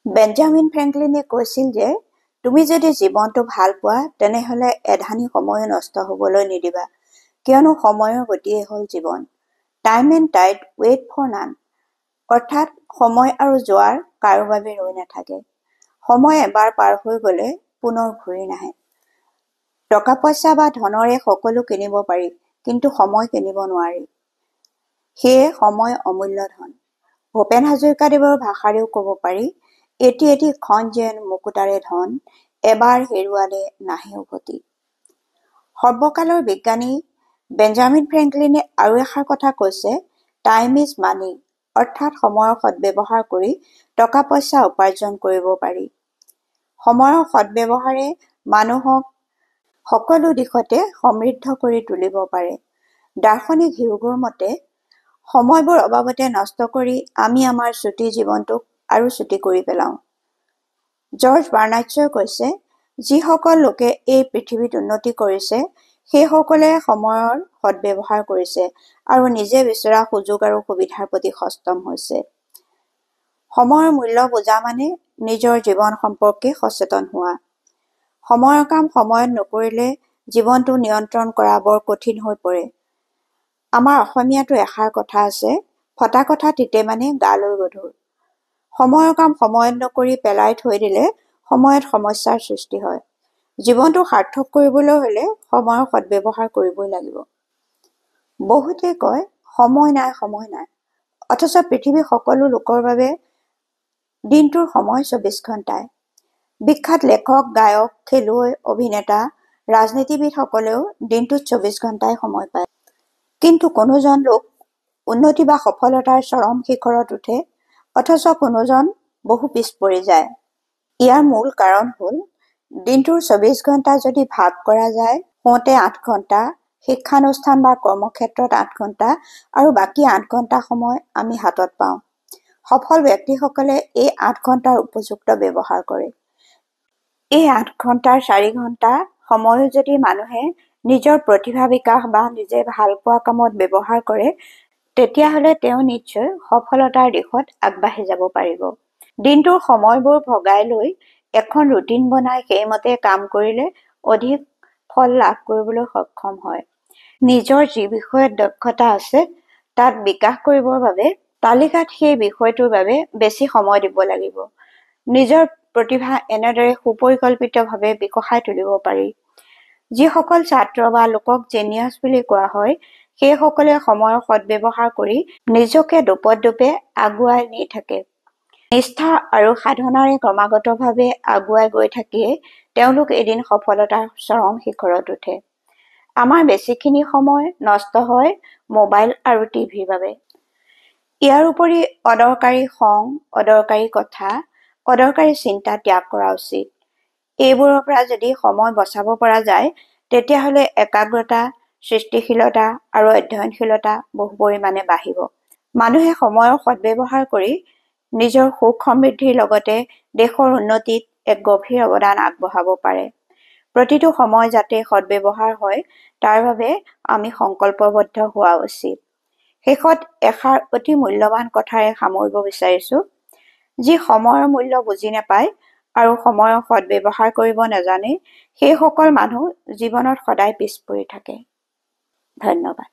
Benjamin ফ্ৰেংকলিনে কৈছিল যে তুমি যদি জীৱনটো ভাল পোৱা তেনেহলে এধানি সময়ো নষ্ট হবলৈ নিদিবা, কিয়নো সময়ৰ গতিয়ে হ'ল জীৱন। Time and tide wait for none, অৰ্থাৎ সময় আৰু জোৱাৰ কাৰো বাবে ৰৈ নাথাকে। সময় এবাৰ পাৰ হৈ গলে পুনৰ ঘূৰি নাহে। টকা পইচা বা ধনৰে সকলো কিনিব পাৰি, কিন্তু সময় কিনিব নোৱাৰি। সেয়ে সময় অমূল্য ধন। ভূপেন হাজৰিকাদেৱৰ ভাষাৰেও ক'ব পাৰি, এটি এটি ক্ষণ যেন মুকুতাৰে ধন, এবাৰ হেৰুৱালে নাহে উভতি। সৰ্বকালৰ বিজ্ঞানী বেঞ্জামিন ফ্ৰেংকলিনে আৰু এষাৰ কথা কৈছে, টাইম ইজ মানি, অৰ্থাৎ সময়ৰ সদ্ব্যৱহাৰ কৰি টকা পইচা উপাৰ্জন কৰিব পাৰি। সময়ৰ সদ্ব্যৱহাৰে মানুহক সকলো দিশতে সমৃদ্ধ কৰি তুলিব পাৰে। দাৰ্শনিক হিউগোৰ মতে, সময়বোৰ অবাবতে নষ্ট কৰি আমি আমাৰ চুটি জীৱনটোক আৰু চুটি কৰি পেলাওঁ। জৰ্জ বাৰ্নাৰ্ডছই কৈছে, যিসকল লোকে এই পৃথিৱীত উন্নতি কৰিছে সেইসকলে সময়ৰ সদ্ব্যৱহাৰ কৰিছে আৰু নিজে বিচৰা সুযোগ আৰু সুবিধাৰ প্ৰতি সষ্টম হৈছে। সময়ৰ মূল্য বুজা মানে নিজৰ জীৱন সম্পৰ্কে সচেতন হোৱা। সময়ৰ কাম সময়ত নকৰিলে জীৱনটো নিয়ন্ত্ৰণ কৰা বৰ কঠিন হৈ পৰে। আমাৰ অসমীয়াতো এষাৰ কথা আছে, ফটা কথা তিতে মানে গালৈ গধুৰ। সময়ৰ কাম সময়ত নকৰি পেলাই থৈ দিলে সময়ত সমস্যাৰ সৃষ্টি হয়। জীৱনটো সাৰ্থক কৰিবলৈ হলে সময়ৰ সদ্ব্যৱহাৰ কৰিবই লাগিব। বহুতে কয় সময় নাই সময় নাই, অথচ পৃথিৱীৰ সকলো লোকৰ বাবে দিনটোৰ সময় 24 ঘণ্টাই। বিখ্যাত লেখক, গায়ক, খেলুৱৈ, অভিনেতা, ৰাজনীতিবিদসকলেও দিনটোত 24 ঘণ্টাই সময় পায়। কিন্তু কোনোজন লোক উন্নতি বা সফলতাৰ চৰম শিখৰত উঠে, অথচ কোনোজন বহু পিছ পৰি যায়। ইয়াৰ মূল কাৰণ হ'ল, দিনটোৰ 24 ঘণ্টা যদি ভাগ কৰা যায়, শুওঁতে 8 ঘণ্টা, শিক্ষানুষ্ঠান বা কৰ্মক্ষেত্ৰত 8 ঘণ্টা আৰু বাকী 8 ঘণ্টা সময় আমি হাতত পাওঁ। সফল ব্যক্তিসকলে এই 8 ঘণ্টাৰ উপযুক্ত ব্যৱহাৰ কৰে। এই 8 ঘণ্টাৰ 4 ঘণ্টা সময়ো যদি মানুহে নিজৰ প্ৰতিভা বিকাশ বা নিজে ভাল পোৱা কামত ব্যৱহাৰ কৰে, তেতিয়াহলে তেওঁ নিশ্চয় সফলতাৰ দিশত আগবাঢ়ি যাব পাৰিব। দিনটোৰ সময়বোৰ ভগাই লৈ এখন ৰুটিন বনাই সেইমতে কাম কৰিলে অধিক ফল লাভ কৰিবলৈ সক্ষম হয়। নিজৰ যি বিষয়ত দক্ষতা আছে তাত বিকাশ কৰিবৰ বাবে তালিকাত সেই বিষয়টোৰ বাবে বেছি সময় দিব লাগিব। নিজৰ প্ৰতিভা এনেদৰে সুপৰিকল্পিতভাৱে বিকশাই তুলিব পাৰি। যিসকল ছাত্ৰ বা লোকক জেনিয়াছ বুলি কোৱা হয়, সেইসকলে সময়ৰ সদ্ব্যৱহাৰ কৰি নিজকে দোপতদোপে আগুৱাই নি থাকে। নিষ্ঠা আৰু সাধনাৰে ক্ৰমাগতভাৱে আগুৱাই গৈ থাকিয়ে তেওঁলোক এদিন সফলতাৰ চৰম শিখৰত উঠে। আমাৰ বেছিখিনি সময় নষ্ট হয় মোবাইল আৰু টিভিৰ বাবে। ইয়াৰ উপৰি অদৰকাৰী খং, অদৰকাৰী কথা, অদৰকাৰী চিন্তা ত্যাগ কৰা উচিত। এইবোৰৰ পৰা যদি সময় বচাব পৰা যায়, তেতিয়াহলে একাগ্ৰতা, সৃষ্টিশীলতা আৰু অধ্যয়নশীলতা বহু পৰিমাণে বাঢ়িব। মানুহে সময়ৰ সদ্ব্যৱহাৰ কৰি নিজৰ সুখ সমৃদ্ধিৰ লগতে দেশৰ উন্নতিত এক গভীৰ অৱদান আগবঢ়াব পাৰে। প্ৰতিটো সময় যাতে সদ্ব্যৱহাৰ হয় তাৰ বাবে আমি সংকল্পবদ্ধ হোৱা উচিত। শেষত এষাৰ অতি মূল্যৱান কথাৰে সামৰিব বিচাৰিছো, যি সময়ৰ মূল্য বুজি নাপায় আৰু সময়ৰ সদ্ব্যৱহাৰ কৰিব নাজানে, সেইসকল মানুহ জীৱনত সদায় পিছ পৰি থাকে। ধন্যবাদ।